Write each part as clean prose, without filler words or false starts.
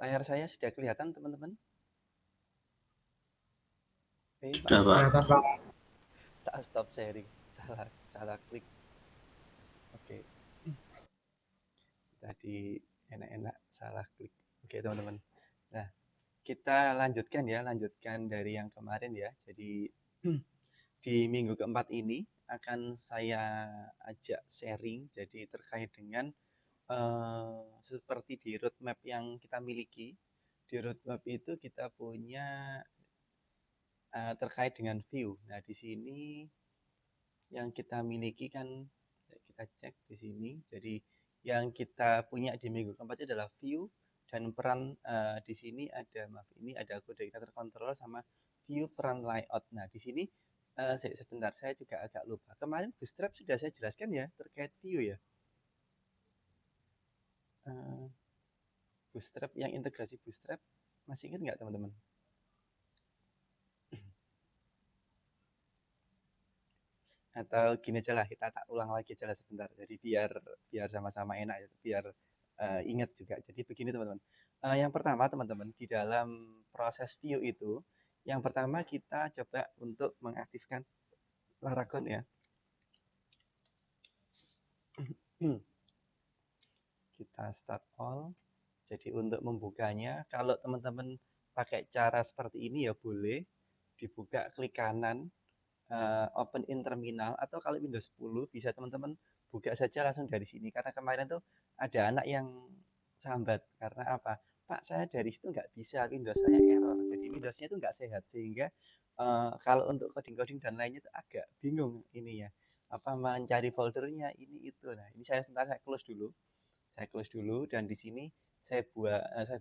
Layar saya sudah kelihatan, teman-teman? Oke, Pak. Sudah, Pak. Kelihatan, Pak. Tak stop sharing. Salah klik. Oke. Tadi enak-enak salah klik. Oke, teman-teman. Nah, kita lanjutkan dari yang kemarin ya. Jadi di minggu keempat ini akan saya ajak sharing jadi terkait dengan seperti di roadmap yang kita miliki. Di roadmap itu kita punya terkait dengan view. Nah, di sini yang kita miliki kan kita cek di sini. Jadi yang kita punya di minggu keempat itu adalah view dan peran di sini ada kode kita terkontrol sama view peran layout. Nah, di sini sebentar saya juga agak lupa. Kemarin Bootstrap sudah saya jelaskan ya terkait view ya. Bootstrap yang integrasi Bootstrap masih ingat nggak teman-teman? Atau gini aja lah, kita tak ulang lagi aja lah sebentar. Jadi biar sama-sama enak ya, biar ingat juga. Jadi begini teman-teman. Yang pertama teman-teman di dalam proses view itu, yang pertama kita coba untuk mengaktifkan Laragon ya. Kita start all. Jadi untuk membukanya, kalau teman-teman pakai cara seperti ini ya boleh dibuka klik kanan open in terminal, atau kalau Windows 10 bisa teman-teman buka saja langsung dari sini, karena kemarin tuh ada anak yang sambat karena apa, Pak saya dari situ nggak bisa, Windows saya error, jadi Windowsnya itu nggak sehat, sehingga kalau untuk coding-coding dan lainnya itu agak bingung ini ya, apa mencari foldernya ini itu. Nah ini saya close dulu dan di sini saya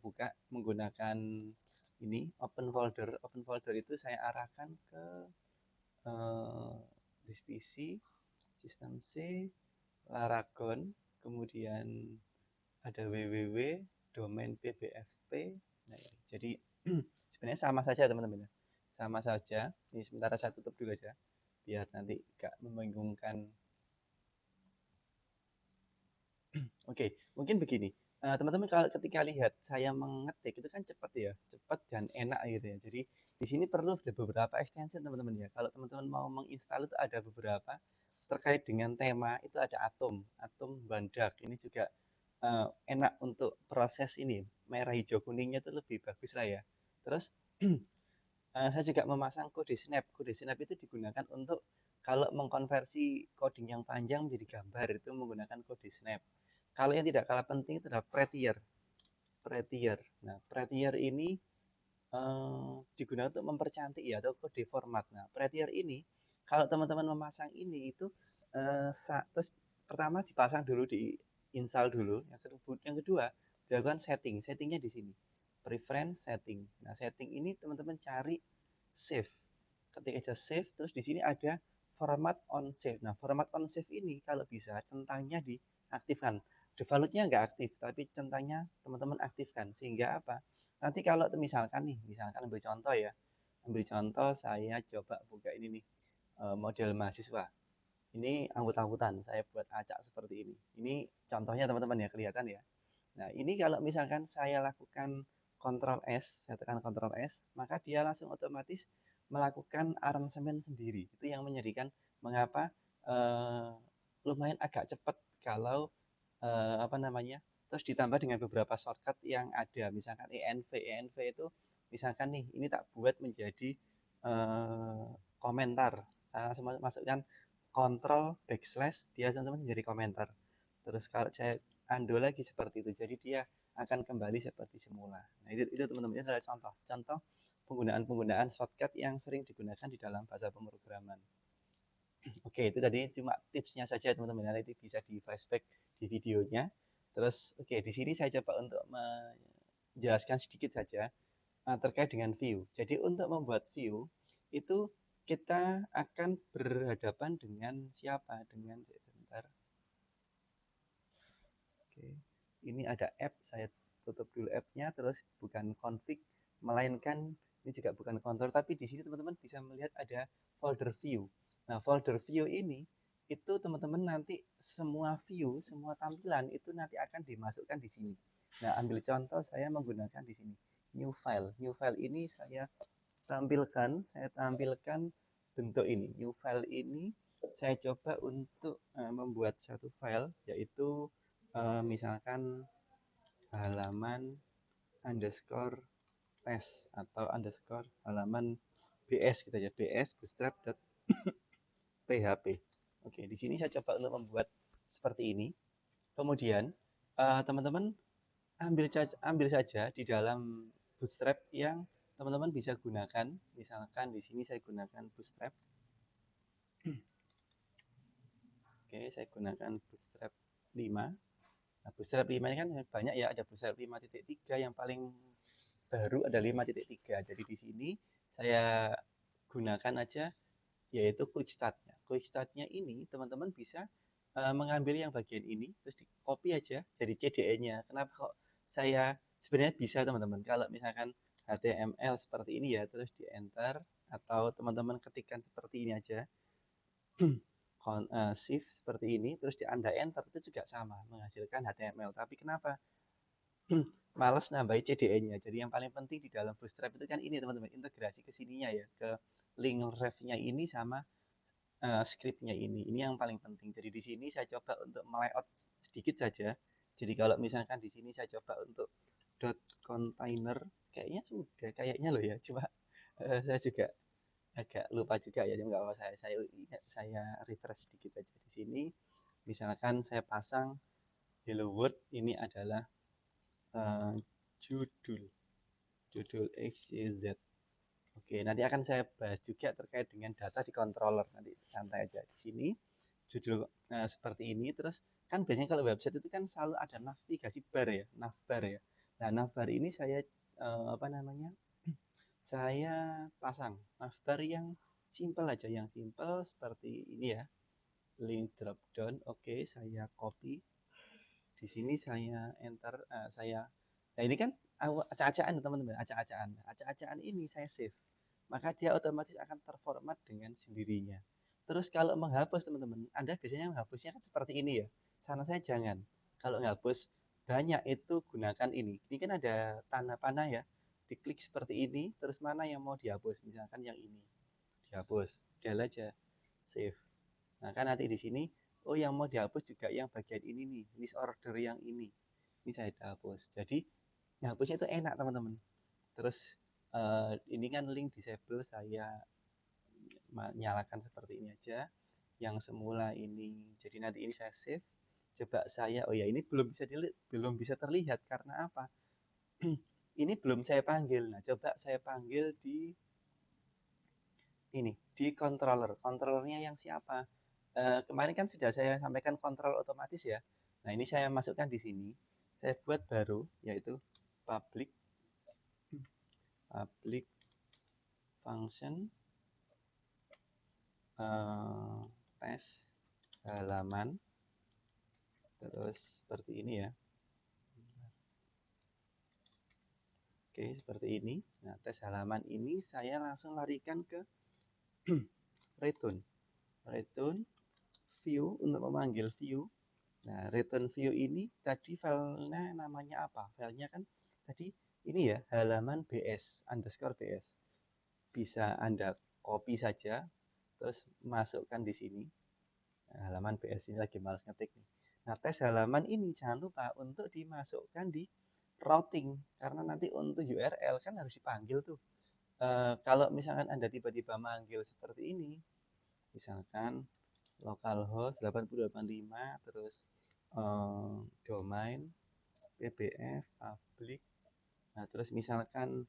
buka menggunakan ini open folder itu saya arahkan ke di PC, sistem C, Laragon, kemudian ada www, domain pbfp. Nah, ya. Jadi sebenarnya sama saja teman-teman ya. Sama saja. Ini sementara saya tutup dulu aja biar nanti gak membingungkan. Oke, mungkin begini. Teman-teman kalau ketika lihat saya mengetik itu kan cepat ya, cepat dan enak gitu ya. Jadi di sini perlu ada beberapa extension teman-teman ya. Kalau teman-teman mau menginstal itu ada beberapa terkait dengan tema, itu ada Atom Bandak. Ini juga enak untuk proses ini. Merah hijau kuningnya itu lebih bagus lah ya. Terus saya juga memasang kode snap. Kode snap itu digunakan untuk kalau mengkonversi coding yang panjang menjadi gambar itu menggunakan kode snap. Kalau yang tidak kalah penting itu adalah Prettier. Prettier. Nah, Prettier ini digunakan untuk mempercantik ya atau kode format. Nah, Prettier ini kalau teman-teman memasang ini itu terus pertama dipasang dulu, di install dulu. Yang kedua dilakukan setting. Settingnya di sini. Preference setting. Nah, setting ini teman-teman cari save. Ketika aja save, terus di sini ada format on save. Nah, format on save ini kalau bisa centangnya diaktifkan. Defaultnya nggak aktif, tapi centangnya teman-teman aktifkan. Sehingga apa? Nanti kalau misalkan ambil contoh ya. Ambil contoh saya coba buka ini nih, model mahasiswa. Ini angkut-angkutan, saya buat acak seperti ini. Ini contohnya teman-teman ya, kelihatan ya. Nah, ini kalau misalkan saya lakukan Ctrl S, saya tekan Ctrl S, maka dia langsung otomatis melakukan aransemen sendiri. Itu yang menjadikan mengapa lumayan agak cepat kalau apa namanya, terus ditambah dengan beberapa shortcut yang ada, misalkan env itu misalkan nih ini tak buat menjadi komentar, saya langsung masukkan kontrol backslash, dia teman-teman menjadi komentar. Terus kalau saya undo lagi seperti itu, jadi dia akan kembali seperti semula. Nah itu teman-teman, ini adalah contoh penggunaan shortcut yang sering digunakan di dalam bahasa pemrograman. Oke, itu tadi cuma tipsnya saja teman-teman. Nanti bisa di flashback di videonya. Terus, oke, di sini saya coba untuk menjelaskan sedikit saja terkait dengan view. Jadi untuk membuat view itu kita akan berhadapan dengan siapa? Dengan sebentar. Oke, ini ada app. Saya tutup dulu app-nya. Terus bukan config, melainkan ini juga bukan kontrol. Tapi di sini teman-teman bisa melihat ada folder view. Nah, folder view ini itu teman-teman nanti semua view, semua tampilan itu nanti akan dimasukkan di sini. Nah, ambil contoh saya menggunakan di sini new file. New file ini saya tampilkan bentuk ini. New file ini saya coba untuk membuat satu file yaitu misalkan halaman underscore test atau underscore halaman bs gitu ya, bs bootstrap.php. Oke, di sini saya coba untuk membuat seperti ini. Kemudian teman-teman ambil saja di dalam bootstrap yang teman-teman bisa gunakan. Misalkan di sini saya gunakan bootstrap. Oke, saya gunakan bootstrap 5. Nah, bootstrap 5 ini kan banyak ya, ada bootstrap 5.3 yang paling baru ada 5.3. Jadi di sini saya gunakan aja yaitu quick start-nya. Quick start-nya ini teman-teman bisa mengambil yang bagian ini terus di copy aja jadi CDE-nya. Kenapa kok saya sebenarnya bisa teman-teman kalau misalkan HTML seperti ini ya terus di enter atau teman-teman ketikkan seperti ini aja shift seperti ini terus di anda enter itu juga sama menghasilkan HTML. Tapi kenapa males nambahin CDN-nya. Jadi yang paling penting di dalam Bootstrap itu kan ini teman-teman, integrasi ke sininya ya, ke link ref-nya ini sama script-nya ini. Ini yang paling penting. Jadi di sini saya coba untuk melayout sedikit saja. Jadi kalau misalkan di sini saya coba untuk dot container, kayaknya sudah, kayaknya loh ya. Cuma saya juga agak lupa juga ya. Cuma nggak apa saya ingat, saya refresh sedikit aja di sini. Misalkan saya pasang Hello World ini adalah uh, judul judul XYZ. Oke, nanti akan saya bahas juga terkait dengan data di controller. Nanti santai aja di sini. Judul seperti ini. Terus kan biasanya kalau website itu kan selalu ada navigasi bar ya, navbar ya. Nah, navbar ini saya apa namanya? Saya pasang navbar yang simple aja, yang simple seperti ini ya. Link drop down. Oke, saya copy. Di sini saya enter, saya nah ini kan acak-acakan teman-teman, acak-acakan. Acak-acakan ini saya save, maka dia otomatis akan terformat dengan sendirinya. Terus kalau menghapus teman-teman, Anda biasanya menghapusnya kan seperti ini ya. Sana saya jangan. Kalau menghapus banyak itu gunakan ini. Ini kan ada tanda panah ya. Diklik seperti ini, terus mana yang mau dihapus? Misalkan yang ini dihapus. Del aja, save. Nah, kan nanti di sini, oh yang mau dihapus juga yang bagian ini nih, list order yang ini. Ini saya hapus. Jadi, hapusnya itu enak teman-teman. Terus, ini kan link disable saya nyalakan seperti ini aja. Yang semula ini, jadi nanti ini saya save. Coba saya, oh ya ini belum bisa terlihat karena apa? Ini belum saya panggil. Nah, coba saya panggil di ini di controller. Controllernya yang siapa? Kemarin kan sudah saya sampaikan kontrol otomatis ya. Nah, ini saya masukkan di sini. Saya buat baru yaitu public public function tes halaman terus seperti ini ya. Oke, seperti ini. Nah, tes halaman ini saya langsung larikan ke return. Return view untuk memanggil view. Nah, return view ini tadi filenya namanya apa? Filenya kan tadi ini ya, halaman bs underscore bs. Bisa Anda copy saja, terus masukkan di sini. Nah, halaman bs ini lagi males ngetik nih. Nah, tes halaman ini jangan lupa untuk dimasukkan di routing, karena nanti untuk URL kan harus dipanggil tuh. Kalau misalkan Anda tiba-tiba manggil seperti ini, misalkan localhost 8085 terus domain pbf public. Nah, terus misalkan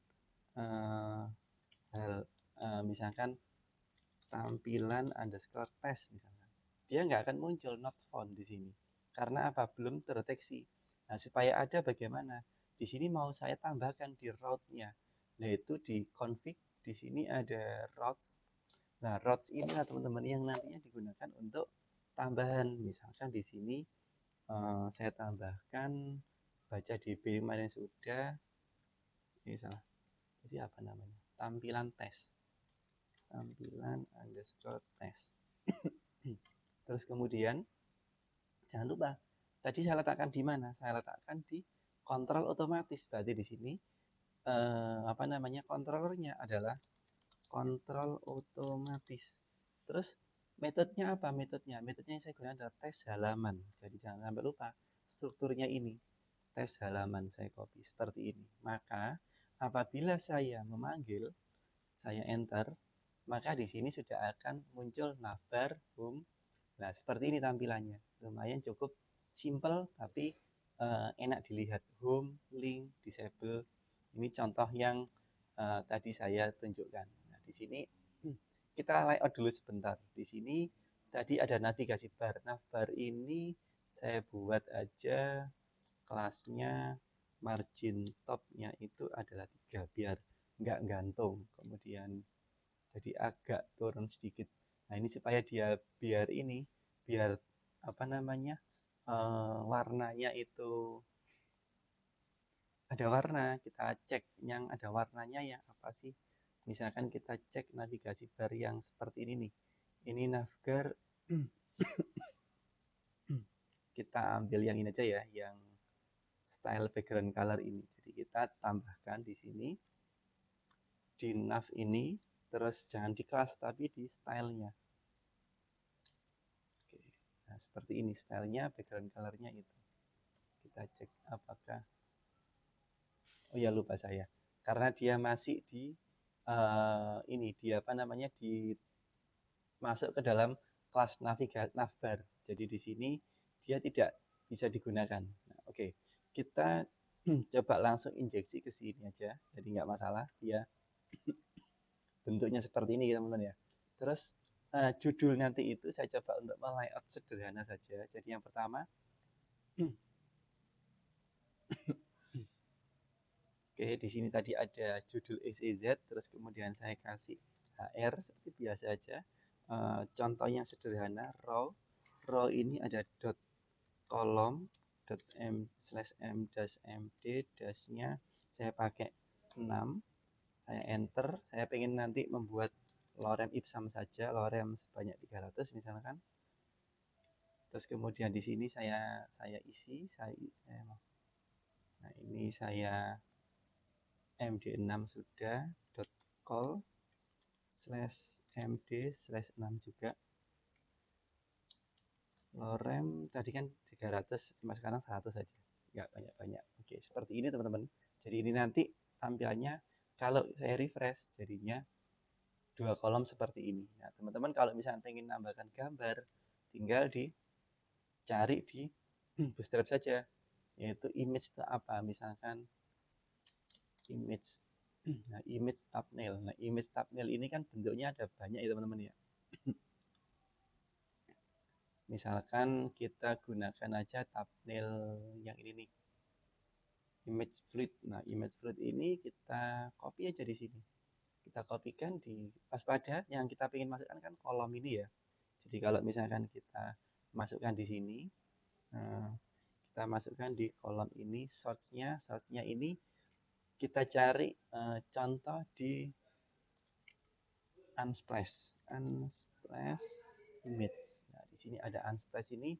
eh, misalkan tampilan underscore test misalkan. Dia nggak akan muncul not found di sini. Karena apa? Belum terdeteksi. Nah, supaya ada bagaimana? Di sini mau saya tambahkan di route-nya. Yaitu di config di sini ada routes. Nah, routes ini lah teman-teman yang nantinya digunakan untuk tambahan. Misalkan di sini saya tambahkan baca DB kemarin sudah. Ini salah. Jadi apa namanya? Tampilan tes. Tampilan underscore tes. Terus kemudian jangan lupa tadi saya letakkan di mana? Saya letakkan di kontrol otomatis. Berarti di sini apa namanya? Kontrolernya adalah kontrol otomatis. Terus metodenya apa? Metodenya yang saya gunakan adalah tes halaman. Jadi jangan sampai lupa strukturnya ini. Tes halaman saya copy seperti ini. Maka apabila saya memanggil, saya enter, maka di sini sudah akan muncul navbar home. Nah, seperti ini tampilannya. Lumayan cukup simple tapi enak dilihat. Home, link, disable. Ini contoh yang tadi saya tunjukkan. Nah, di sini kita layout dulu sebentar. Di sini tadi ada navigasi bar. Nah, bar ini saya buat aja kelasnya margin topnya itu adalah 3 biar nggak gantung. Kemudian jadi agak turun sedikit. Nah, ini supaya dia biar apa namanya warnanya itu ada warna. Kita cek yang ada warnanya ya apa sih? Misalkan kita cek navigasi bar yang seperti ini nih. Ini navbar kita ambil yang ini aja ya, yang style background color ini. Jadi kita tambahkan di sini di nav ini, terus jangan di kelas tapi di stylenya. Oke. Nah, seperti ini stylenya, background colornya itu. Kita cek apakah, oh ya lupa saya, karena dia masih di ini dia apa namanya di masuk ke dalam kelas navbar. Jadi di sini dia tidak bisa digunakan. Nah, oke, kita coba langsung injeksi ke sini aja, jadi nggak masalah. Dia bentuknya seperti ini teman-teman ya. Terus judul nanti itu saya coba untuk layout sederhana saja. Jadi yang pertama, oke di sini tadi ada judul SEZ, terus kemudian saya kasih HR seperti biasa aja. Contohnya sederhana, row ini ada dot kolom dot m slash m dash md dashnya saya pakai 6, saya enter. Saya pengen nanti membuat lorem ipsum saja, lorem sebanyak 300 misalkan. Terus kemudian di sini saya isi, nah ini saya md6 sudah dot call slash md slash 6 juga. Lorem tadi kan 300, cuma sekarang 100 saja, nggak banyak-banyak. Oke, seperti ini teman-teman. Jadi ini nanti tampilannya kalau saya refresh jadinya 2 kolom seperti ini. Nah, teman-teman kalau misalnya ingin nambahkan gambar, tinggal dicari di bootstrap saja, yaitu image itu apa, misalkan image. Nah, image thumbnail. Nah, image thumbnail ini kan bentuknya ada banyak ya teman-teman ya. Misalkan kita gunakan aja thumbnail yang ini nih, image fluid. Nah, image fluid ini kita copy aja di sini. Kita kopikan di pas pada yang kita ingin masukkan kan kolom ini ya. Jadi kalau misalkan kita masukkan di sini, kita masukkan di kolom ini, source-nya ini kita cari contoh di unsplash image. Nah, di sini ada unsplash ini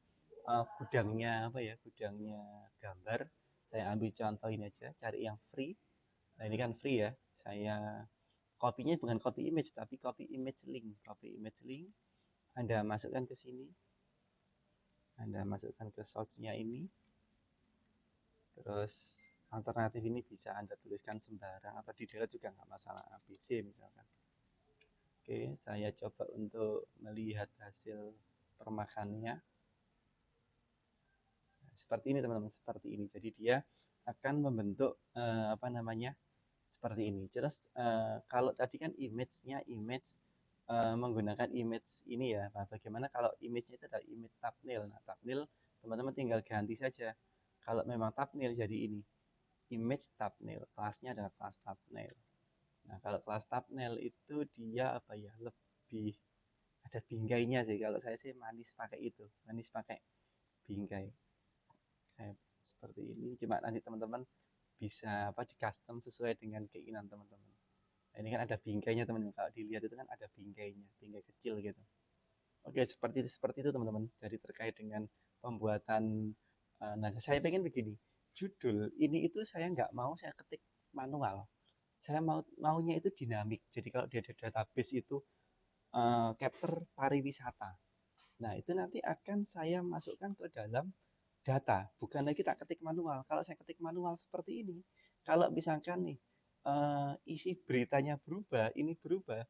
gudangnya apa ya? Gudangnya gambar. Saya ambil contoh ini aja, cari yang free. Nah, ini kan free ya. Saya copy-nya bukan copy image tapi copy image link. Copy image link. Anda masukkan ke sini. Anda masukkan ke source-nya ini. Terus alternatif ini bisa Anda tuliskan sembarang atau di delete juga nggak masalah, ABC misalkan. Oke, saya coba untuk melihat hasil permakannya. Nah, seperti ini teman-teman, seperti ini. Jadi dia akan membentuk apa namanya seperti ini. Terus kalau tadi kan image-nya image menggunakan image ini ya. Nah, bagaimana kalau image-nya itu adalah image thumbnail? Nah, thumbnail teman-teman tinggal ganti saja. Kalau memang thumbnail jadi ini image thumbnail, kelasnya adalah kelas thumbnail. Nah, kalau kelas thumbnail itu dia apa ya, lebih ada bingkainya sih. Kalau saya sih manis pakai itu, manis pakai bingkai kayak seperti ini. Cuma nanti teman-teman bisa apa di custom sesuai dengan keinginan teman-teman. Nah, ini kan ada bingkainya teman-teman, kalau dilihat itu kan ada bingkainya, bingkai kecil gitu. Oke, seperti itu teman-teman. Jadi terkait dengan pembuatan, nah saya pengen begini, judul ini itu saya nggak mau saya ketik manual. Saya maunya itu dinamik. Jadi kalau di database itu capture pariwisata. Nah, itu nanti akan saya masukkan ke dalam data, bukan lagi tak ketik manual. Kalau saya ketik manual seperti ini, kalau misalkan nih isi beritanya berubah, ini berubah,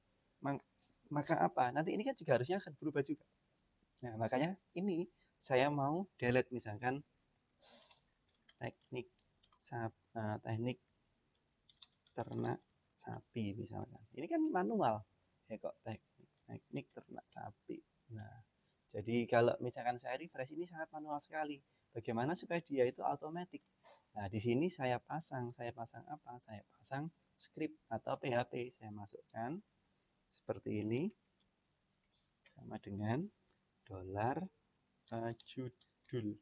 maka apa? Nanti ini kan juga harusnya akan berubah juga. Nah, makanya ini saya mau delete misalkan teknik teknik ternak sapi misalkan. Ini kan manual. Ya kok teknik ternak sapi. Nah, jadi kalau misalkan saya refresh ini sangat manual sekali. Bagaimana supaya dia itu otomatis? Nah, di sini saya pasang apa? Saya pasang script atau PHP. Saya masukkan seperti ini sama dengan dolar judul.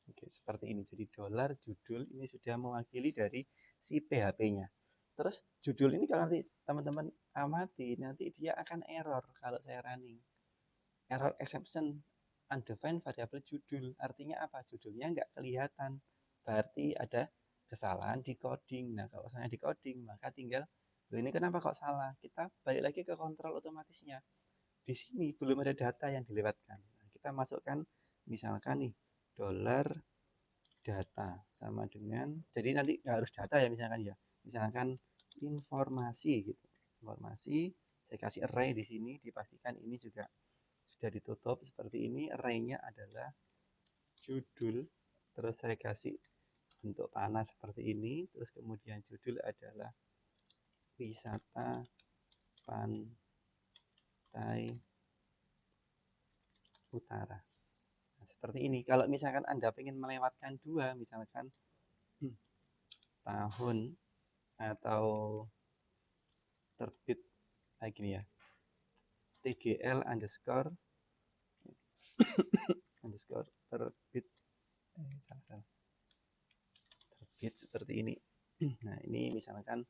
Oke, seperti ini. Jadi dolar judul ini sudah mewakili dari si PHP-nya. Terus judul ini kalau nanti teman-teman amati, nanti dia akan error kalau saya running. Error exception undefined variable judul. Artinya apa? Judulnya nggak kelihatan. Berarti ada kesalahan di coding. Nah, kalau misalnya di coding, maka tinggal, ini kenapa kok salah? Kita balik lagi ke kontrol otomatisnya. Di sini belum ada data yang dilewatkan. Nah, kita masukkan misalkan nih, dolar data sama dengan, jadi nanti nggak harus data ya misalkan informasi gitu, informasi, saya kasih array di sini, dipastikan ini juga sudah ditutup seperti ini, arraynya adalah judul, terus saya kasih bentuk panah seperti ini, terus kemudian judul adalah wisata pantai utara. Nah, seperti ini. Kalau misalkan Anda ingin melewatkan dua, misalkan tahun atau terbit kayak gini ya, tgl underscore terbit terbit seperti ini. Nah, ini misalkan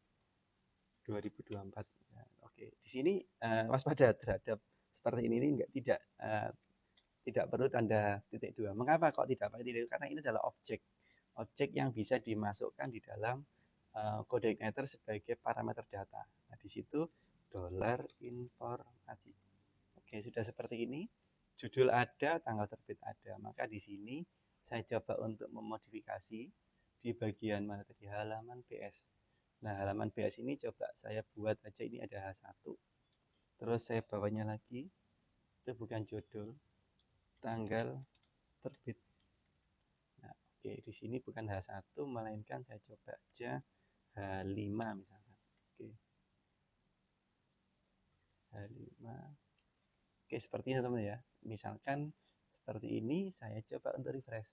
2024. Nah, oke, di sini waspada terhadap seperti ini enggak tidak perlu tanda titik dua. Mengapa kok tidak pakai titik dua? Karena ini adalah objek yang bisa dimasukkan di dalam kode igniter sebagai parameter data. Nah, di situ dolar informasi. Oke, sudah seperti ini. Judul ada, tanggal terbit ada. Maka di sini saya coba untuk memodifikasi di bagian mana tadi, halaman PS. Nah, halaman PS ini coba saya buat aja, ini ada H1. Terus saya bawanya lagi, itu bukan judul, tanggal terbit. Nah, oke, di sini bukan H1, melainkan saya coba aja H5 misalkan. Oke, H5. Oke, seperti ini teman-teman ya. Misalkan seperti ini, saya coba untuk refresh.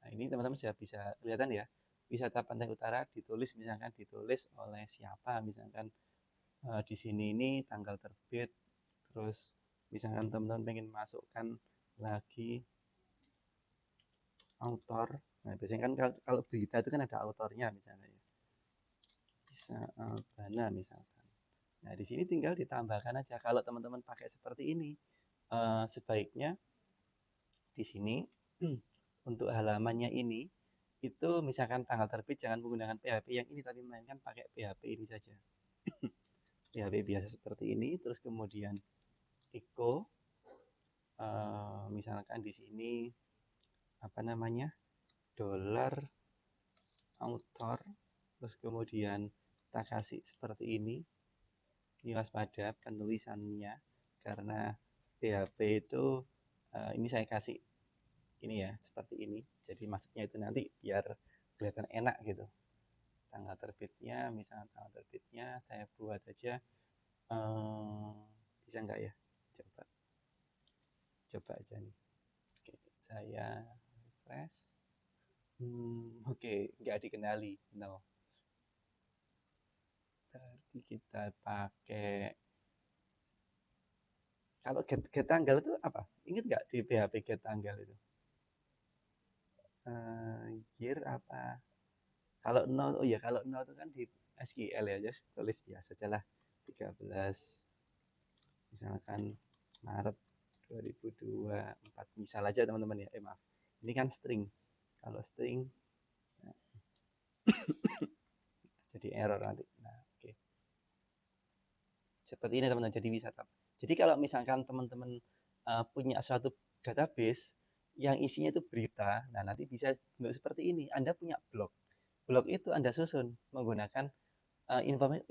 Nah, ini teman-teman sudah bisa kelihatan ya. Wisata Pantai Utara ditulis misalkan ditulis oleh siapa, misalkan di sini ini tanggal terbit, terus misalkan teman-teman pengen masukkan lagi autor. Nah, biasanya kan kalau berita itu kan ada autornya misalnya ya. Bisa Albana misalkan. Nah, di sini tinggal ditambahkan aja. Kalau teman-teman pakai seperti ini, sebaiknya di sini untuk halamannya ini itu misalkan tanggal terbit jangan menggunakan PHP yang ini tapi melainkan pakai PHP ini saja. PHP biasa seperti ini, terus kemudian echo misalkan di sini apa namanya, dolar author, terus kemudian kita kasih seperti ini waspada penulisannya karena PHP itu ini saya kasih ini ya seperti ini, jadi maksudnya itu nanti biar kelihatan enak gitu. Tanggal terbitnya, misalnya tanggal terbitnya saya buat aja, bisa nggak ya, coba aja nih. Oke, saya refresh. Oke, nggak dikenali, no. Berarti kita pakai, kalau get tanggal itu apa? Ingat nggak di PHP get tanggal itu? Year apa? Kalau nol, oh ya kalau nol itu kan di SQL ya, just tulis biasa aja lah. 13 misalkan Maret 2024 misal aja teman-teman ya, maaf, ini kan string, kalau string nah, jadi error nanti. Nah, oke, seperti ini teman-teman, jadi wisata. Jadi kalau misalkan teman-teman punya suatu database yang isinya itu berita, nah nanti bisa bentuk seperti ini. Anda punya blog, blog itu Anda susun menggunakan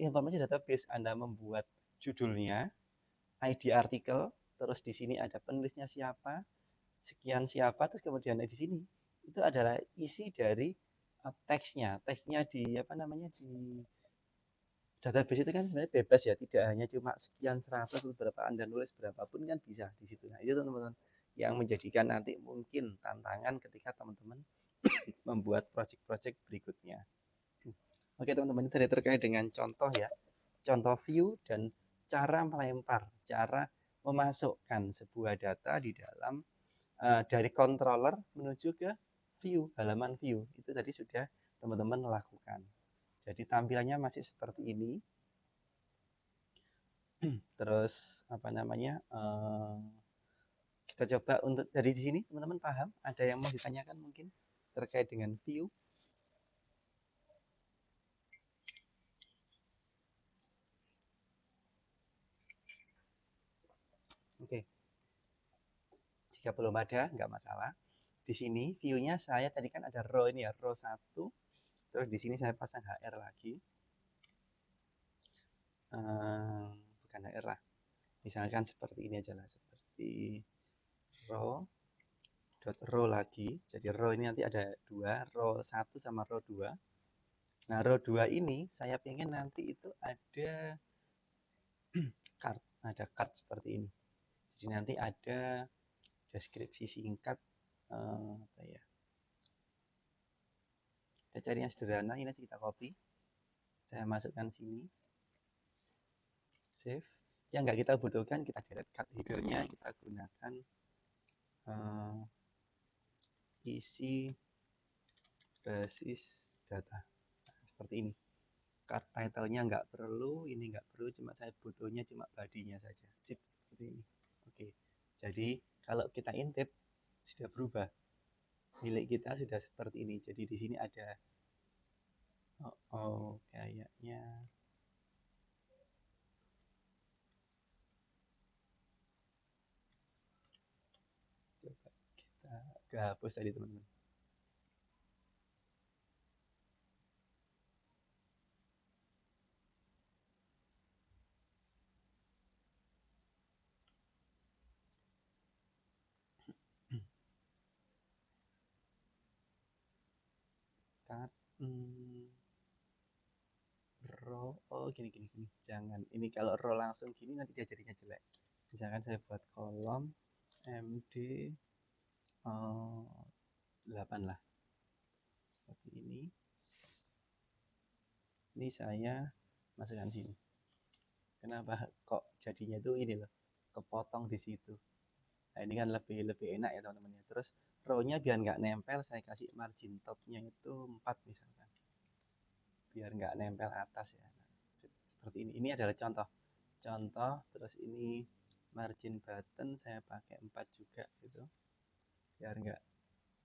informasi database. Anda membuat judulnya, ID artikel, terus di sini ada penulisnya siapa, sekian siapa, terus kemudian di sini itu adalah isi dari teksnya. Teksnya di apa namanya, di database itu kan sebenarnya bebas ya, tidak hanya cuma sekian 100 berapa, Anda nulis berapapun kan bisa di situ. Nah, itu teman-teman yang menjadikan nanti mungkin tantangan ketika teman-teman membuat project-project berikutnya. Oke teman-teman, itu terkait dengan contoh ya, contoh view dan cara melempar, cara memasukkan sebuah data di dalam dari controller menuju ke view, halaman view. Itu tadi sudah teman-teman lakukan. Jadi tampilannya masih seperti ini. Terus apa namanya? Kita coba untuk dari di sini teman-teman paham? Ada yang mau ditanyakan mungkin terkait dengan view? Oke, jika belum ada nggak masalah. Di sini view-nya saya tadi kan ada row ini ya, row 1. Terus di sini saya pasang HR lagi. Bukan HR lah. Misalkan seperti ini aja lah, seperti row dot row lagi. Jadi row ini nanti ada dua, row 1 sama row 2. Nah, row 2 ini saya pengen nanti itu ada card, seperti ini. Jadi nanti ada deskripsi singkat, apa ya? Kita cari yang sederhana, ini kita copy. Saya masukkan sini, save. Yang nggak kita butuhkan kita delete. Card header-nya kita gunakan isi basis data. Nah, seperti ini. Card title-nya nggak perlu, ini nggak perlu, cuma saya butuhnya cuma body-nya saja. Sip, seperti ini. Oke, jadi kalau kita intip sudah berubah. Milik kita sudah seperti ini. Jadi di sini ada, kayaknya coba kita hapus tadi teman-teman. Cut, row, gini gini gini. Jangan, ini kalau row langsung gini nanti dia jadinya jelek. Misalkan saya buat kolom MD 8 lah. Seperti ini. Ini saya masukkan sini. Kenapa kok jadinya tuh ini loh, kepotong di situ. Nah, ini kan lebih lebih enak ya teman-teman ya. Terus row-nya biar nggak nempel, saya kasih margin top-nya itu 4 misalkan. Biar nggak nempel atas ya. Nah, seperti ini. Ini adalah contoh. Contoh, terus ini margin button saya pakai 4 juga gitu. Biar nggak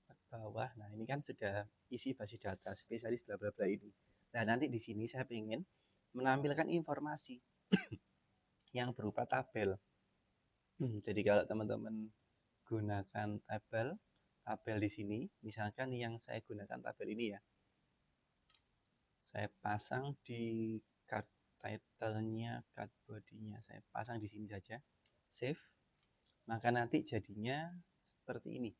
ke bawah. Nah, ini kan sudah isi basis data spesialis bla bla bla ini. Nah, nanti di sini saya ingin menampilkan informasi yang berupa tabel. Jadi kalau teman-teman gunakan tabel, tabel di sini, misalkan yang saya gunakan tabel ini ya, saya pasang di card title-nya, card body-nya, saya pasang di sini saja, save, maka nanti jadinya seperti ini.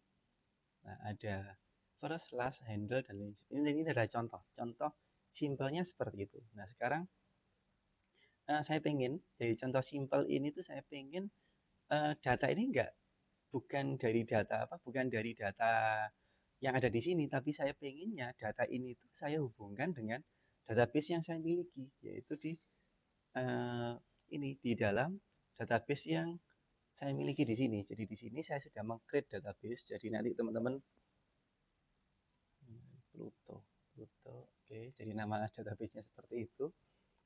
Nah, ada first, last, handle, dan lain sebagainya. Ini adalah contoh, contoh simpelnya seperti itu. Nah, sekarang saya pengen, dari contoh simpel ini tuh saya pengen data ini bukan dari data apa, bukan dari data yang ada di sini, tapi saya pengennya data ini tuh saya hubungkan dengan database yang saya miliki, yaitu di uh, ini di dalam database yang saya miliki di sini. Jadi di sini saya sudah meng-create database. Jadi nanti teman-teman Pluto, Pluto, oke. Jadi nama database-nya seperti itu.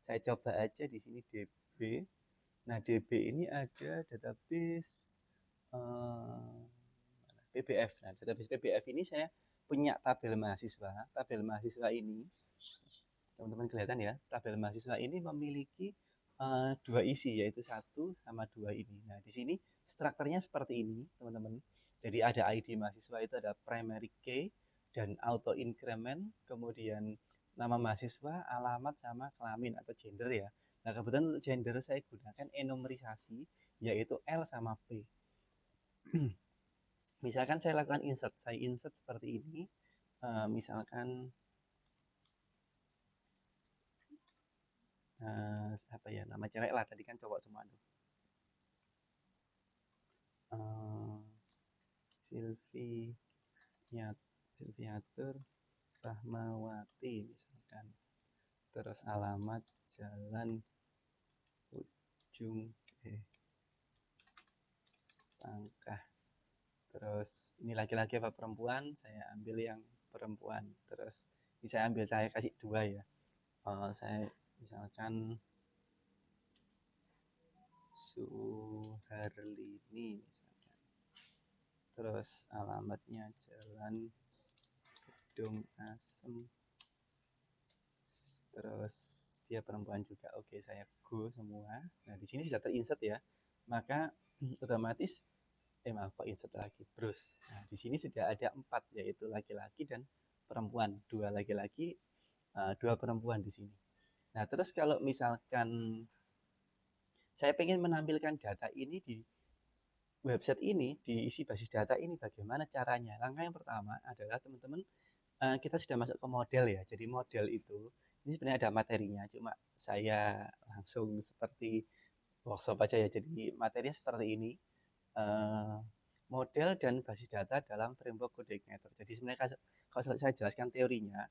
Saya coba aja di sini DB Nah, DB ini ada database eh, PBF. Nah, database PBF ini saya punya tabel mahasiswa. Tabel mahasiswa ini, teman-teman kelihatan ya, tabel mahasiswa ini memiliki dua isi, yaitu satu sama dua ini. Nah, di sini strukturnya seperti ini, teman-teman. Jadi ada ID mahasiswa itu ada primary key dan auto increment, kemudian nama mahasiswa, alamat sama kelamin atau gender ya. Nah, kebetulan untuk gender saya gunakan enumerisasi, yaitu L sama P. Misalkan saya lakukan insert, saya insert seperti ini. Misalkan apa ya, nama cewek lah, tadi kan cowok semua tuh. Uh, Silvi Silviatur Rahmawati misalkan. Terus alamat Jalan Ujung Pangkah. Terus ini laki-laki apa perempuan? Saya ambil yang perempuan. Terus ini saya ambil, saya kasih dua ya. Saya misalkan Suharlini misalkan. Terus alamatnya Jalan Gedung Asem. Terus dia perempuan juga. Oke, saya go semua. Nah, di sini sudah terinsert ya. Maka otomatis maaf, kok insert lagi terus. Nah, di sini sudah ada 4, yaitu laki-laki dan perempuan. Dua laki-laki, dua perempuan di sini. Nah, terus kalau misalkan saya ingin menampilkan data ini di website ini, diisi basis data ini, bagaimana caranya? Langkah yang pertama adalah teman-teman, kita sudah masuk ke model ya. Jadi model itu, ini sebenarnya ada materinya, cuma saya langsung seperti workshop aja ya. Jadi materinya seperti ini. eh, Model dan basis data dalam framework Code Igniter. Jadi sebenarnya kalau saya jelaskan teorinya,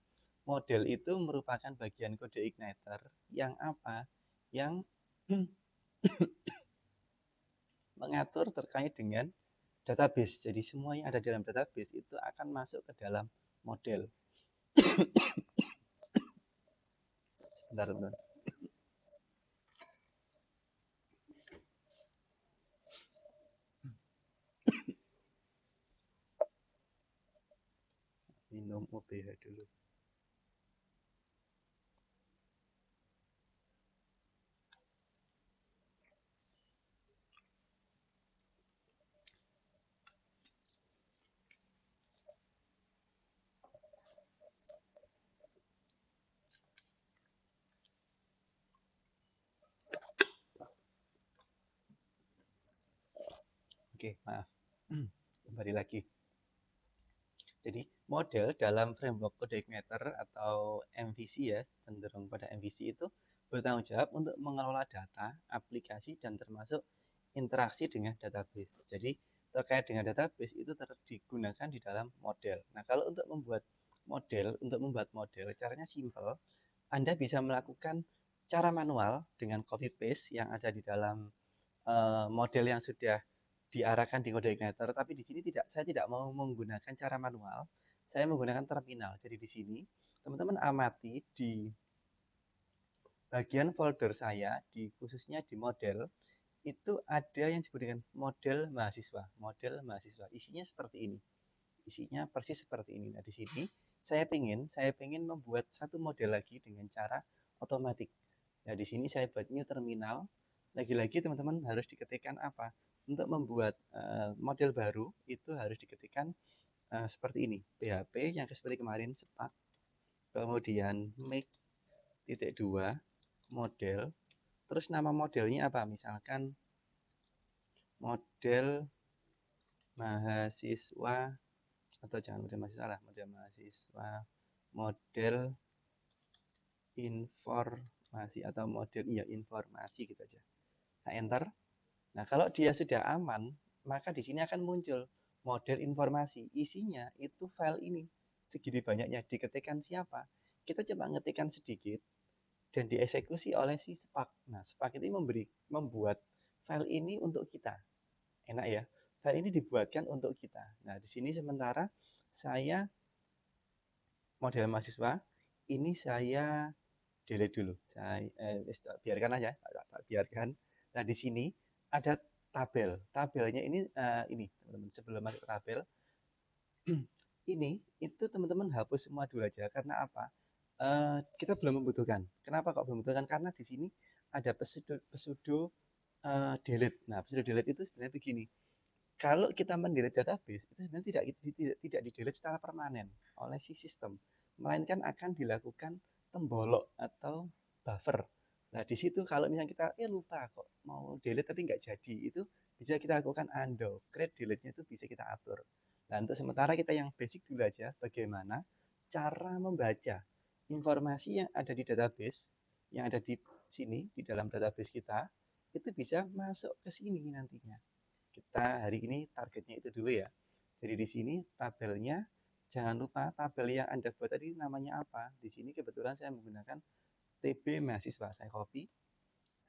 model itu merupakan bagian Code Igniter yang apa? Yang mengatur terkait dengan database. Jadi semua yang ada dalam database itu akan masuk ke dalam model. Bentar, bentar. Minum OBH dulu. Oke, maaf. Kembali lagi. Jadi model dalam framework Code Igniter atau MVC ya, cenderung pada MVC itu bertanggung jawab untuk mengelola data, aplikasi, dan termasuk interaksi dengan database. Jadi terkait dengan database itu digunakan di dalam model. Nah, kalau untuk membuat model, caranya simple. Anda bisa melakukan cara manual dengan copy paste yang ada di dalam model yang sudah diarahkan di Code Igniter, tapi di sini saya tidak mau menggunakan cara manual, saya menggunakan terminal. Jadi di sini teman-teman amati di bagian folder saya, khususnya di model, itu ada yang disebut dengan model mahasiswa. Model mahasiswa, isinya seperti ini. Isinya persis seperti ini. Nah, di sini saya pengen membuat satu model lagi dengan cara otomatis. Nah, di sini saya buat new terminal. Lagi-lagi teman-teman harus diketikkan apa? Untuk membuat model baru itu harus diketikkan seperti ini. PHP yang seperti kemarin sepak. Kemudian make titik dua model. Terus nama modelnya apa? Misalkan model mahasiswa, atau jangan model mahasiswa lah, model mahasiswa, model informasi, atau model informasi gitu aja. Nah, enter. Nah, kalau dia sudah aman, maka di sini akan muncul model informasi. Isinya itu file ini. Segini banyaknya diketikkan siapa? Kita coba ngetikkan sedikit dan dieksekusi oleh si Spark. Nah, Spark ini membuat file ini untuk kita. Enak ya? File ini dibuatkan untuk kita. Nah, di sini sementara saya model mahasiswa, ini saya delete dulu. Saya biarkan aja, biarkan. Nah, di sini ada tabel. Tabelnya ini teman-teman, sebelum masuk ke tabel, ini itu teman-teman hapus semua dulu aja. Karena apa? Kita belum membutuhkan. Kenapa kok belum membutuhkan? Karena di sini ada pseudo delete. Nah, pseudo delete itu sebenarnya begini. Kalau kita mendelete database, itu sebenarnya tidak di-delete secara permanen oleh si sistem, melainkan akan dilakukan tembolok atau buffer. Nah, di situ kalau misalnya kita lupa kok mau delete tapi nggak jadi, itu bisa kita lakukan undo. Create delete-nya itu bisa kita atur. Nah, untuk sementara kita yang basic dulu aja, bagaimana cara membaca informasi yang ada di database, yang ada di sini, di dalam database kita, itu bisa masuk ke sini nantinya. Kita hari ini targetnya itu dulu ya. Jadi di sini tabelnya, jangan lupa tabel yang Anda buat tadi namanya apa. Di sini kebetulan saya menggunakan TB mahasiswa. Saya copy,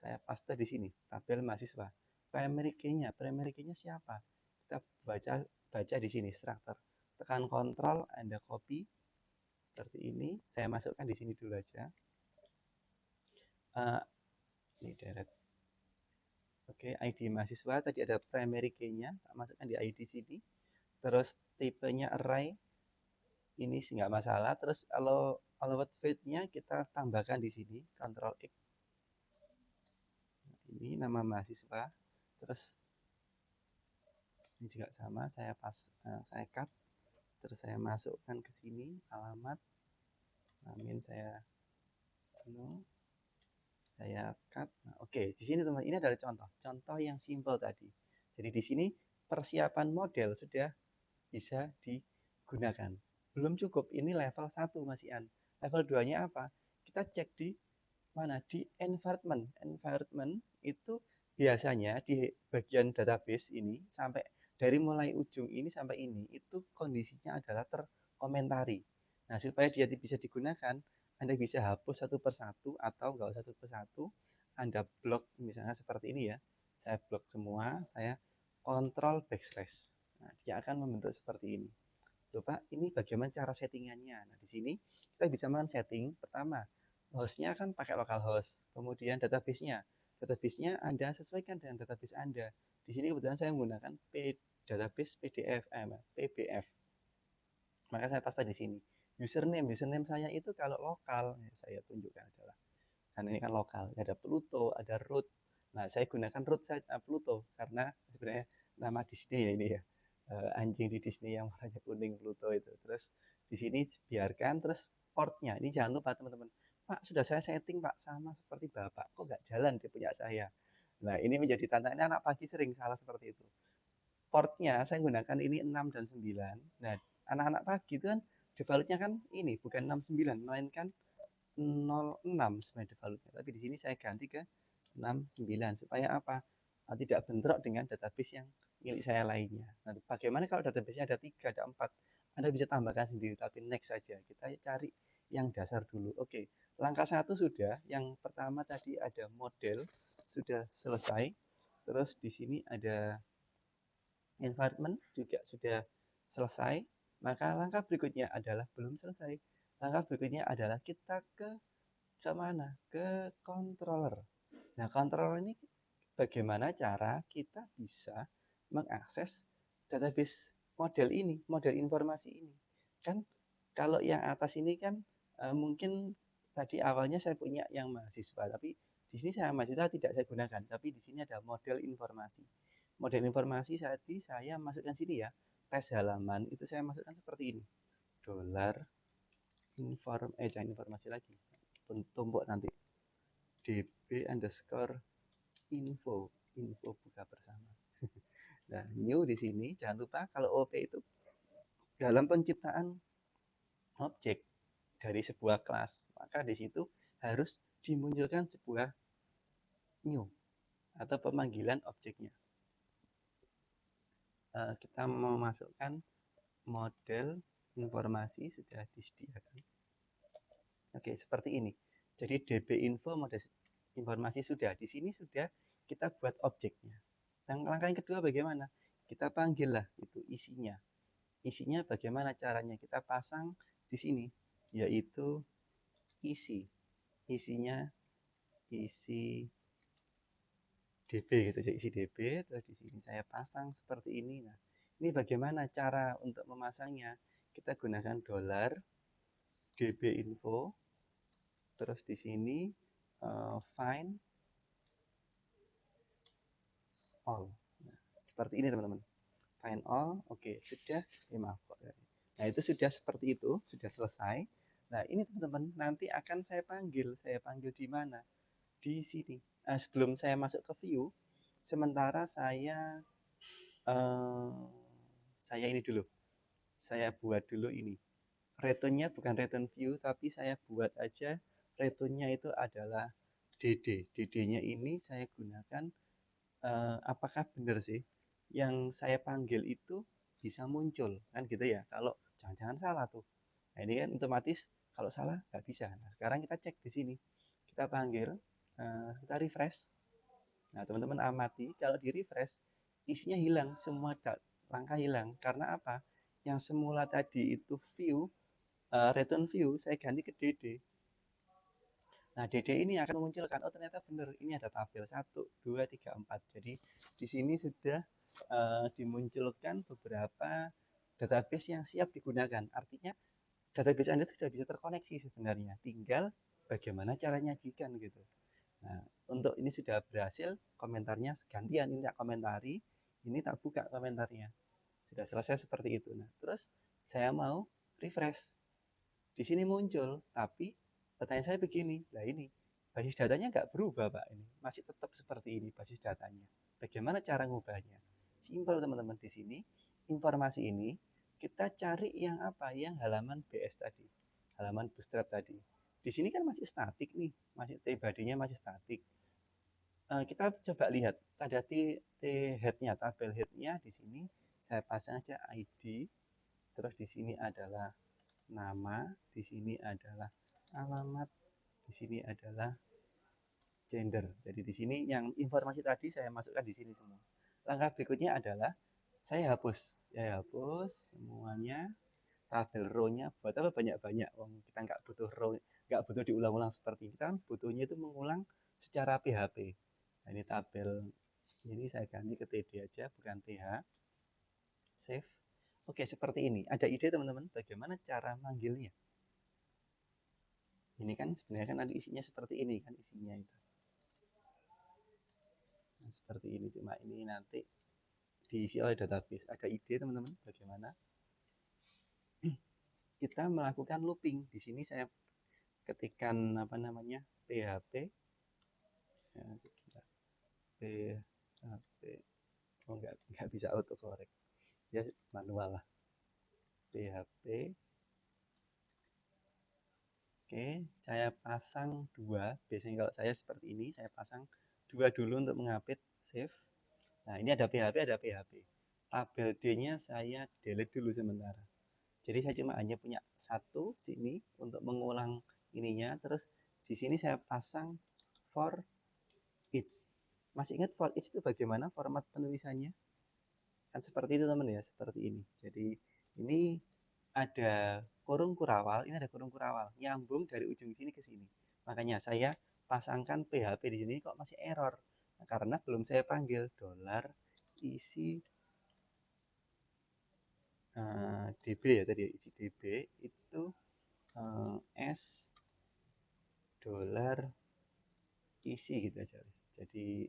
saya paste di sini, tabel mahasiswa. Primary key-nya siapa? Kita baca di sini, struktur. Tekan kontrol, Anda copy, seperti ini. Saya masukkan di sini dulu aja. Ini direct. Oke, ID mahasiswa, tadi ada primary key-nya, masukkan di ID sini. Terus tipenya array, ini sih nggak masalah. Terus kalau allowed field-nya kita tambahkan di sini, Ctrl X. Ini nama mahasiswa. Terus ini juga sama, saya cut. Terus saya masukkan ke sini alamat. Amin saya saya cut. Nah, oke, di sini teman, ini adalah contoh yang simple tadi. Jadi di sini persiapan model sudah bisa digunakan. Belum cukup, ini level 1 Mas Ian. Level 2-nya apa? Kita cek di mana? Di environment. Environment itu biasanya di bagian database ini sampai dari mulai ujung ini sampai ini itu kondisinya adalah terkomentari. Nah, supaya dia bisa digunakan, Anda bisa hapus satu persatu atau nggak usah satu persatu. Anda blok misalnya seperti ini ya. Saya blok semua, saya kontrol backslash. Nah, dia akan membentuk seperti ini. Coba ini bagaimana cara settingannya. Nah, di sini kita bisa men setting. Pertama, hostnya kan pakai localhost. Kemudian database-nya. Database-nya Anda sesuaikan dengan database Anda. Di sini kebetulan saya menggunakan database PDF, PBF. Maka saya paste di sini. Username saya itu kalau lokal, saya tunjukkan aja lah. Karena ini kan lokal, ada Pluto, ada root. Nah, saya gunakan root saja Pluto karena sebenarnya nama Disney ya ini ya. Anjing di Disney yang warnanya kuning Pluto itu. Terus di sini biarkan, terus portnya. Ini jangan lupa teman-teman. Pak, sudah saya setting Pak sama seperti Bapak. Kok nggak jalan di punya saya? Nah, ini menjadi tantangan anak pagi sering salah seperti itu. Portnya saya gunakan ini 6 dan 9. Nah, anak-anak pagi itu kan defaultnya kan ini bukan 69, melainkan 06 sebenarnya defaultnya. Tapi di sini saya ganti ke 69 supaya apa? Tidak bentrok dengan database yang milik saya lainnya. Nah, bagaimana kalau database-nya ada 3, ada 4? Anda bisa tambahkan sendiri, tapi next saja. Kita cari yang dasar dulu. Oke, langkah 1 sudah. Yang pertama tadi ada model, sudah selesai. Terus di sini ada environment juga sudah selesai. Maka langkah berikutnya adalah belum selesai. Langkah berikutnya adalah kita ke mana? Ke controller. Nah, controller ini bagaimana cara kita bisa mengakses database model ini, model informasi ini. Kan kalau yang atas ini kan mungkin tadi awalnya saya punya yang mahasiswa, tapi di sini saya mahasiswa tidak saya gunakan, tapi di sini ada model informasi. Model informasi tadi saya masukkan sini ya, tes halaman itu saya masukkan seperti ini. Dolar jangan informasi lagi, tumpuk nanti. DB underscore info buka bersama. Nah, new di sini jangan lupa kalau OP itu dalam penciptaan objek dari sebuah kelas, maka di situ harus dimunculkan sebuah new atau pemanggilan objeknya. Kita memasukkan model informasi sudah disediakan. Oke, seperti ini. Jadi DB info model informasi sudah. Di sini sudah kita buat objeknya. Yang langkah yang kedua bagaimana? Kita panggillah itu isinya. Isinya bagaimana caranya? Kita pasang di sini, yaitu isi. Isinya isi DB gitu, jadi isi DB, terus di sini saya pasang seperti ini. Nah, ini bagaimana cara untuk memasangnya? Kita gunakan dolar, DB info, terus di sini find all. Nah, seperti ini teman-teman. Find all, oke, sudah. Maaf kok. Nah, itu sudah seperti itu, sudah selesai. Nah, ini teman-teman, nanti akan saya panggil. Saya panggil di mana? Di sini. Nah, sebelum saya masuk ke view, sementara eh, saya ini dulu. Saya buat dulu ini. Return-nya bukan return view, tapi saya buat aja return-nya itu adalah DD. DD-nya ini saya gunakan apakah benar sih yang saya panggil itu bisa muncul kan gitu ya. Kalau jangan-jangan salah tuh. Nah, ini kan otomatis kalau salah nggak bisa. Nah, sekarang kita cek di sini. Kita panggil, kita refresh. Nah, teman-teman amati kalau di refresh isinya hilang, semua langkah hilang. Karena apa? Yang semula tadi itu view, return view, saya ganti ke DD. Nah, DD ini akan memunculkan, oh ternyata benar, ini ada tabel 1, 2, 3, 4. Jadi di sini sudah dimunculkan beberapa database yang siap digunakan. Artinya database Anda sudah bisa terkoneksi sebenarnya. Tinggal bagaimana cara nyajikan gitu. Nah, untuk ini sudah berhasil, komentarnya gantian, ini tak komentari, ini tak buka komentarnya. Sudah selesai seperti itu. Nah, terus saya mau refresh. Di sini muncul, tapi pertanyaan saya begini, nah ini basis datanya nggak berubah Pak, ini masih tetap seperti ini basis datanya. Bagaimana cara ngubahnya? Simpel teman-teman, di sini informasi ini kita cari yang apa? Yang halaman BS tadi, halaman bootstrap tadi. Di sini kan masih statik nih, masih t-body-nya masih statik. Kita coba lihat ada t head-nya, tabel head-nya di sini saya pasang aja ID, terus di sini adalah nama, di sini adalah alamat, di sini adalah gender. Jadi di sini yang informasi tadi saya masukkan di sini semua. Langkah berikutnya adalah saya hapus. Saya hapus semuanya, tabel row-nya buat apa banyak-banyak. Kita nggak butuh row, nggak butuh diulang-ulang seperti ini. Kita kan butuhnya itu mengulang secara PHP. Nah, ini tabel ini saya ganti ke TD aja, bukan TH. Save. Oke, seperti ini. Ada ide teman-teman bagaimana cara manggilnya? Ini kan sebenarnya kan nanti isinya seperti ini kan isinya itu. Nah, seperti ini cuma ini nanti diisi oleh database. Ada ide teman-teman bagaimana? Kita melakukan looping. Di sini saya ketikkan apa namanya? PHP ya, PHP. Oh enggak bisa autocorrect. Ya manual lah. PHP. Oke, saya pasang 2. Biasanya kalau saya seperti ini, saya pasang 2 dulu untuk mengupdate save. Nah, ini ada PHP, ada PHP. Tabel D-nya saya delete dulu sementara. Jadi saya cuma hanya punya satu sini untuk mengulang ininya. Terus di sini saya pasang for each. Masih ingat for each itu bagaimana format penulisannya? Kan seperti itu teman ya, seperti ini. Jadi ini ada kurung kurawal, ini ada kurung kurawal, nyambung dari ujung sini ke sini. Makanya saya pasangkan PHP di sini kok masih error. Nah, karena belum saya panggil dolar isi DB ya tadi, isi DB itu S dolar isi gitu aja. Jadi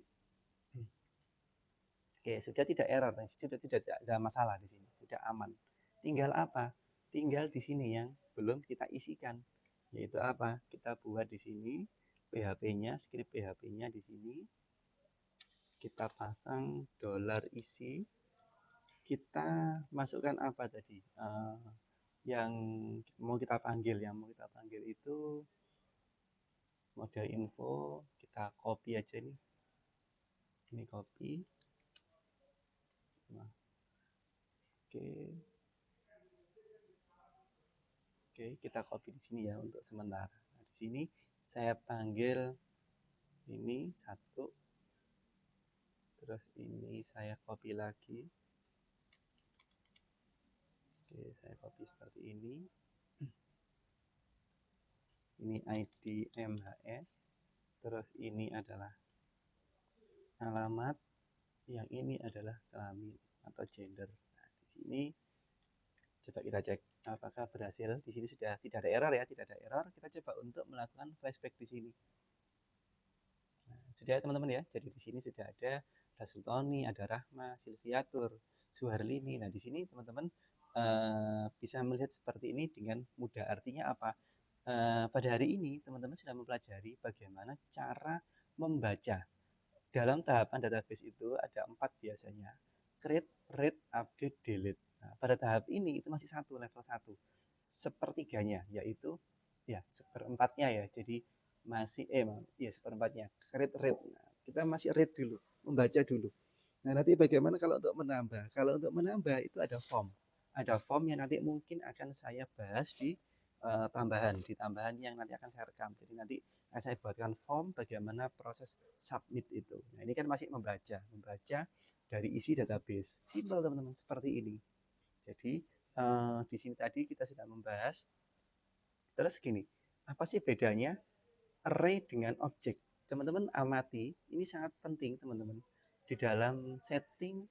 oke, sudah tidak error, sudah tidak ada masalah di sini, sudah aman. Tinggal apa? Tinggal di sini yang belum kita isikan, yaitu apa? Kita buat di sini PHP-nya, script PHP-nya di sini. Kita pasang dolar isi. Kita masukkan apa tadi? Yang mau kita panggil itu model info. Kita copy aja nih. Ini copy. Nah, oke. Oke, kita copy di sini ya untuk sementara. Nah, di sini saya panggil ini satu, terus ini saya copy lagi. Oke, saya copy seperti ini. Ini ID MHS, terus ini adalah alamat, yang ini adalah kelamin atau gender. Nah, di sini coba kita cek apakah berhasil. Di sini sudah tidak ada error ya, tidak ada error. Kita coba untuk melakukan flashback di sini. Nah, sudah ya teman-teman ya. Jadi di sini sudah ada Rasultoni, ada Rahma, Silviatur, Suharlini. Nah, di sini teman-teman bisa melihat seperti ini dengan mudah. Artinya apa? Pada hari ini teman-teman sudah mempelajari bagaimana cara membaca. Dalam tahapan database itu ada 4 biasanya. Create, read, update, delete. Nah, pada tahap ini itu masih satu, level satu. Sepertiganya, yaitu ya seperempatnya ya. Jadi masih ya seperempatnya. Create, read. Nah, kita masih read dulu, membaca dulu. Nah, nanti bagaimana kalau untuk menambah? Kalau untuk menambah itu ada form. Ada form yang nanti mungkin akan saya bahas di tambahan yang nanti akan saya rekam. Jadi nanti saya buatkan form bagaimana proses submit itu. Nah, ini kan masih membaca dari isi database. Simple teman-teman, seperti ini. Jadi di sini tadi kita sudah membahas. Terus gini, apa sih bedanya array dengan objek? Teman-teman amati, ini sangat penting teman-teman. Di dalam setting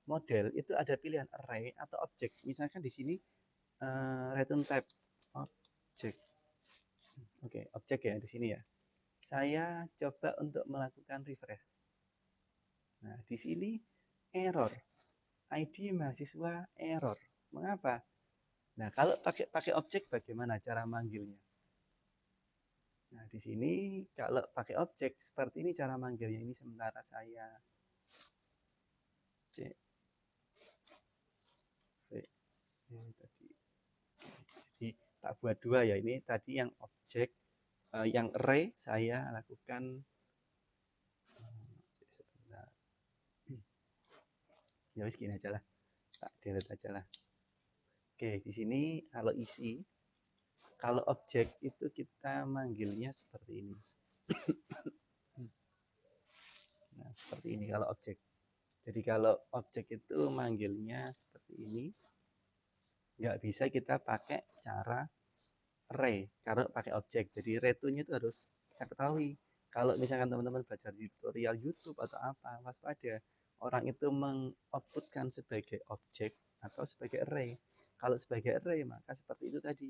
model itu ada pilihan array atau objek. Misalkan di sini return type objek. Oke, objek ya di sini ya. Saya coba untuk melakukan refresh. Nah, di sini error. ID mahasiswa error. Mengapa? Nah, kalau pakai objek bagaimana cara manggilnya? Nah, di sini kalau pakai objek seperti ini cara manggilnya. Ini sementara saya cek tadi. Jadi tak buat dua ya. Ini tadi yang objek, yang array saya lakukan sebentar. Ya wis gini aja lah. Tak delete aja lah. Oke, di sini kalau isi, kalau objek itu kita manggilnya seperti ini. Nah, seperti ini kalau objek. Jadi kalau objek itu manggilnya seperti ini, nggak bisa kita pakai cara array karena pakai objek. Jadi return-nya itu harus kita ketahui. Kalau misalkan teman-teman belajar di tutorial YouTube atau apa, waspada. Orang itu mengoutputkan sebagai objek atau sebagai array. Kalau sebagai array maka seperti itu tadi.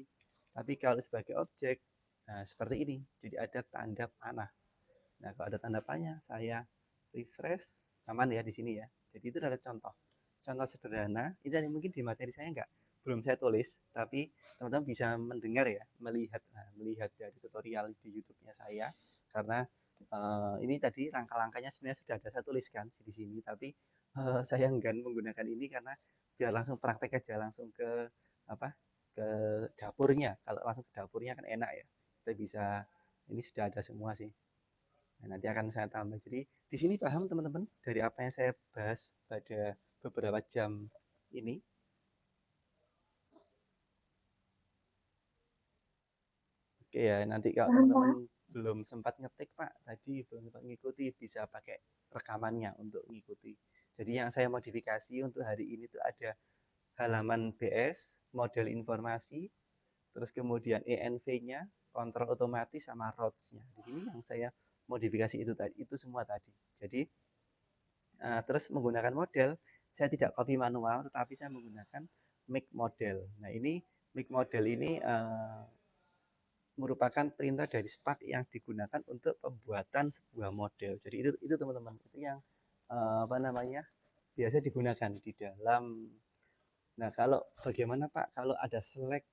Tapi kalau sebagai objek, nah seperti ini. Jadi ada tanda panah. Nah, kalau ada tanda panah, saya refresh, aman ya di sini ya. Jadi itu adalah contoh. Contoh sederhana, ini mungkin di materi saya belum saya tulis, tapi teman-teman bisa mendengar ya, melihat dari tutorial di YouTube-nya saya, karena ini tadi langkah-langkahnya sebenarnya sudah ada saya tuliskan di sini, tapi saya enggan menggunakan ini karena biar langsung praktek aja, langsung ke apa ke dapurnya. Kalau langsung ke dapurnya kan enak ya, kita bisa ini sudah ada semua sih. Nah, nanti akan saya tambah. Jadi di sini paham teman-teman dari apa yang saya bahas pada beberapa jam ini. Oke ya, nanti kalau Paham, teman-teman Pak? belum sempat ngetik Pak, tadi belum sempat ngikuti, bisa pakai rekamannya untuk ngikuti. Jadi yang saya modifikasi untuk hari ini tuh ada halaman BS, model informasi, terus kemudian ENV-nya, kontrol otomatis sama routes-nya. Di sini yang saya modifikasi itu tadi, itu semua tadi. Jadi terus menggunakan model, saya tidak copy manual, tetapi saya menggunakan make model. Nah, ini make model ini merupakan perintah dari Spark yang digunakan untuk pembuatan sebuah model. Jadi itu teman-teman, itu yang apa namanya biasa digunakan di dalam. Nah, kalau bagaimana Pak kalau ada select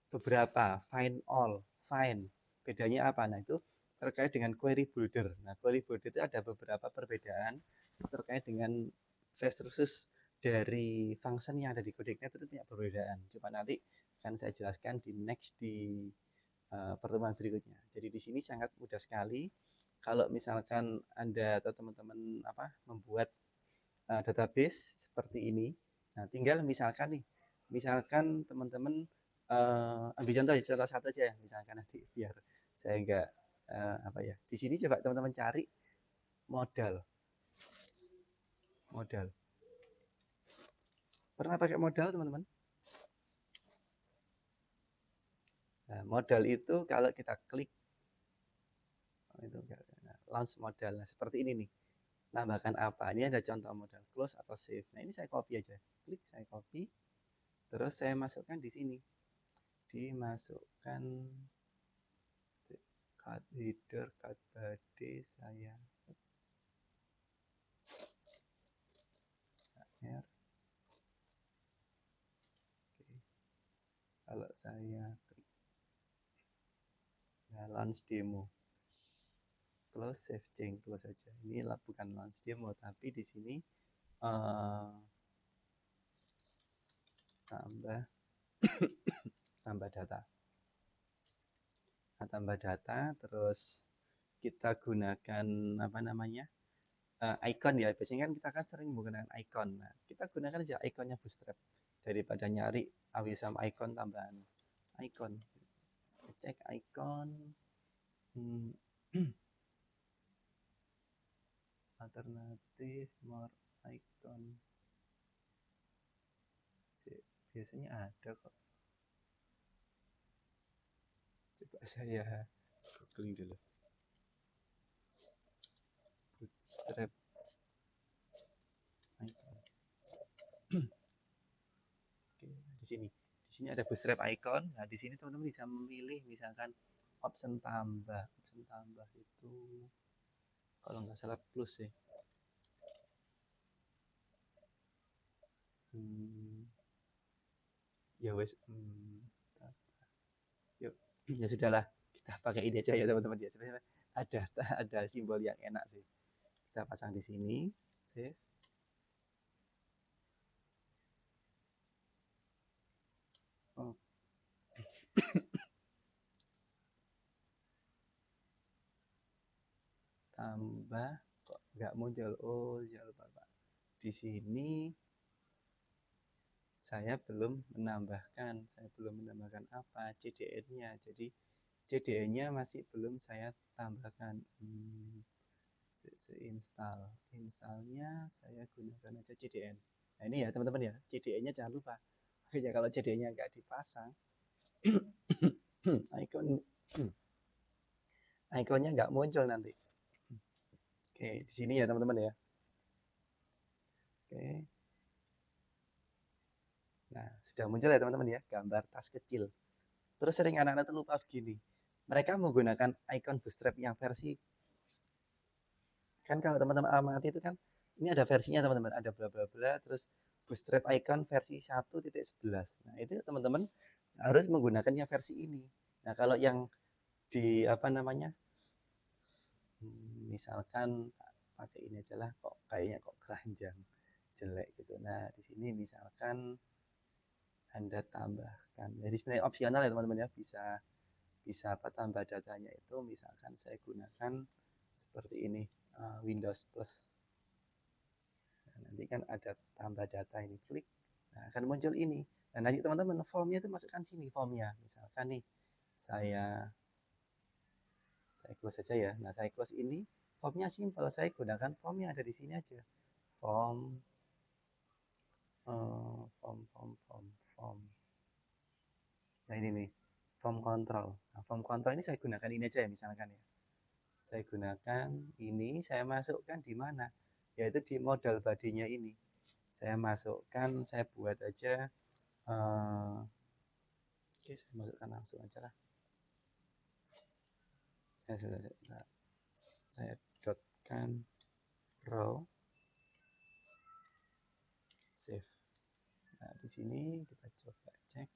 beberapa, find all, find, bedanya apa? Nah, itu terkait dengan query builder. Nah, query builder itu ada beberapa perbedaan terkait dengan versus dari function yang ada di codec-nya itu punya perbedaan. Coba nanti akan saya jelaskan di next di pertemuan berikutnya. Jadi di sini sangat mudah sekali. Kalau misalkan Anda atau teman-teman membuat database seperti ini, nah tinggal misalkan teman-teman ambil contoh ya, contoh satu aja ya, misalkan nanti biar saya enggak Di sini coba teman-teman cari modal, modal. Pernah pakai modal teman-teman? Nah, modal itu kalau kita klik itu launch modal, nah, seperti ini nih. tambahkan apa. Ini ada contoh modal close atau save. Nah, ini saya copy aja. Klik, saya copy. Terus saya masukkan di sini. Dimasukkan cut header, cut body, saya R. Oke. Kalau saya klik nah, launch demo, close, save change, close saja. Ini bukan launch demo, tapi di sini tambah tambah data. Nah, tambah data, terus kita gunakan apa namanya icon ya. Biasanya kan kita kan sering menggunakan icon. Nah, kita gunakan saja iconnya Bootstrap daripada nyari awisam icon tambahan icon. Cek icon alternatif more icon. Biasanya ada kok. Coba saya googling dulu. Bootstrap icon. Oke, di sini. Di sini ada Bootstrap icon. Nah, di sini teman-teman bisa memilih misalkan option tambah. Option tambah itu kalau nggak salah plus ya. Ya wes. Yuk, ya sudahlah. Kita pakai ini aja ya teman-teman ya. Sebenarnya ada simbol yang enak sih. Kita pasang di sini. Save. Oh. Tambah kok nggak muncul. Oh, jangan lupa Pak. Di sini saya belum menambahkan apa CDN-nya. Jadi CDN-nya masih belum saya tambahkan. Install. Installnya saya gunakan aja CDN. Nah, ini ya teman-teman ya, CDN-nya jangan lupa. Makanya kalau CDN-nya nggak dipasang, icon ikonnya nggak muncul nanti. Oke, di sini ya teman-teman ya. Oke. Nah, sudah muncul ya teman-teman ya, gambar tas kecil. Terus sering anak-anak tuh lupa begini. Mereka menggunakan icon Bootstrap yang versi kan kalau teman-teman amati itu kan ini ada versinya teman-teman, ada bla bla bla terus Bootstrap icon versi 1.11. Nah, itu teman-teman harus menggunakannya versi ini. Nah, kalau yang di apa namanya? Misalkan pakai ini aja lah kok kayaknya kok keranjang jelek gitu. Nah, di sini misalkan Anda tambahkan. Jadi sebenarnya opsional ya teman-teman ya, bisa bisa apa tambah datanya itu misalkan saya gunakan seperti ini Windows Plus. Nah, nanti kan ada tambah data ini klik, nah akan muncul ini. Nah, nanti teman-teman formnya itu masukkan sini formnya. Misalkan nih saya close saja ya. Nah, saya close ini formnya simpel. Saya gunakan form yang ada di sini aja. Form form. Nah, ini nih form control. Nah, form control ini saya gunakan ini aja ya misalkan ya. Saya gunakan ini, saya masukkan di mana? Yaitu di modal badinya ini. Saya masukkan, saya buat aja. Oke, saya masukkan langsung aja lah. Saya dotkan row save. Nah, di sini kita coba cek.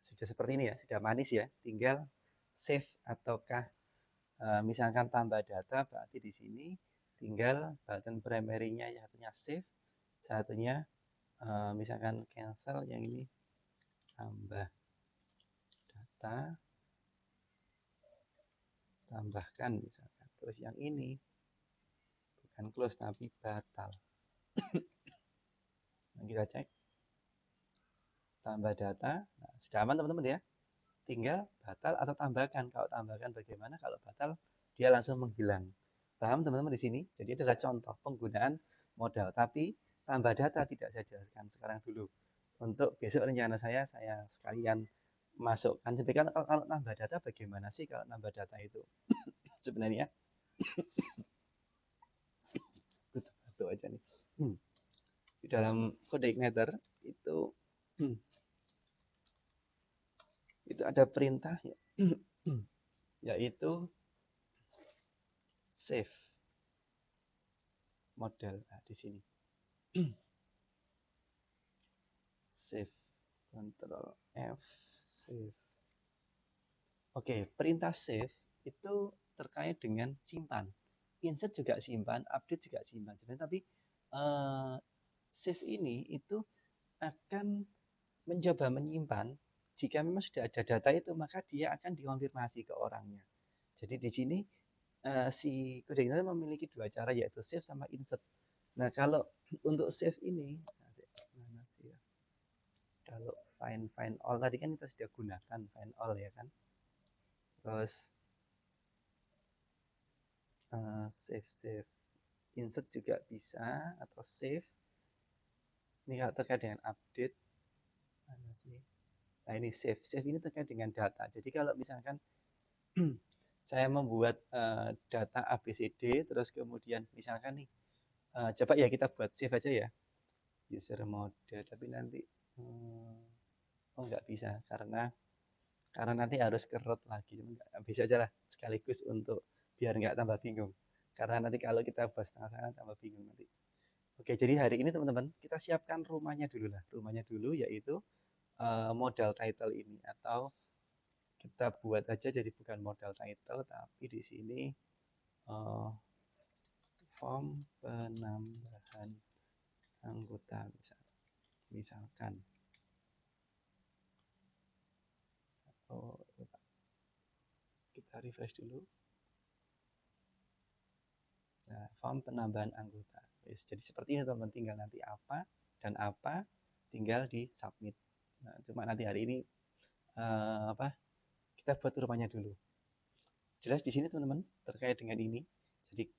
Sudah seperti ini ya, sudah manis ya. Tinggal save ataukah misalkan tambah data berarti di sini tinggal button primary-nya yang satunya save, satunya misalkan cancel, yang ini tambah data, tambahkan misalkan. Terus yang ini bukan close tapi batal. Nah, kita cek tambah data. Nah, sudah aman teman-teman ya. Tinggal batal atau tambahkan. Kalau tambahkan bagaimana? Kalau batal dia langsung menghilang. Paham teman-teman di sini? Jadi adalah contoh penggunaan modal. Tapi tambah data tidak saya jelaskan sekarang dulu. Untuk besok rencana saya sekalian masukkan. Sebenarnya kalau nambah data bagaimana sih kalau nambah data itu? Sebenarnya satu aja nih. Di dalam kode igniter itu itu ada perintah ya, yaitu save model. Nah, di sini save, Ctrl F, save. Oke, perintah save itu terkait dengan simpan. Insert juga simpan, update juga simpan. Sebenarnya tapi save ini itu akan mencoba menyimpan jika memang sudah ada data itu, maka dia akan dikonfirmasi ke orangnya. Jadi di sini si kode igniter memiliki dua cara, yaitu save sama insert. Nah, kalau untuk save ini, mana sih ya? Kalau find all tadi kan kita sudah gunakan find all ya kan. Terus save insert juga bisa, atau save. Ini kalau terkait dengan update, mana sih? Nah, ini save ini terkait dengan data. Jadi kalau misalkan saya membuat data ABCD, terus kemudian misalkan nih, coba ya kita buat save aja ya, user mode, tapi nanti oh nggak bisa karena nanti harus ke root lagi. Bisa aja lah sekaligus untuk biar nggak tambah bingung. Karena nanti kalau kita bahas tengah-tengah tambah bingung nanti. Oke, jadi hari ini teman-teman kita siapkan rumahnya dulu lah. Rumahnya dulu yaitu modal title ini, atau kita buat aja jadi bukan modal title tapi di sini form penambahan anggota misalkan. Oh, kita refresh dulu. Nah, form penambahan anggota. Jadi seperti ini teman-teman, tinggal nanti apa dan apa tinggal di submit. Nah, cuma nanti hari ini kita buat rumahnya dulu. Jelas di sini teman-teman terkait dengan ini. Jadi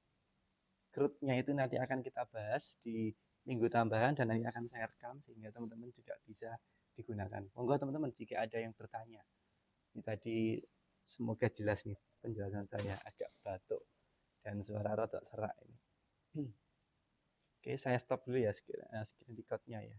grupnya itu nanti akan kita bahas di minggu tambahan dan nanti akan saya rekam sehingga teman-teman juga bisa digunakan. Monggo teman-teman jika ada yang bertanya. Ini tadi semoga jelas nih penjelasan saya, agak batuk dan suara rotok serak ini. Oke, saya stop dulu ya screen record-nya ya.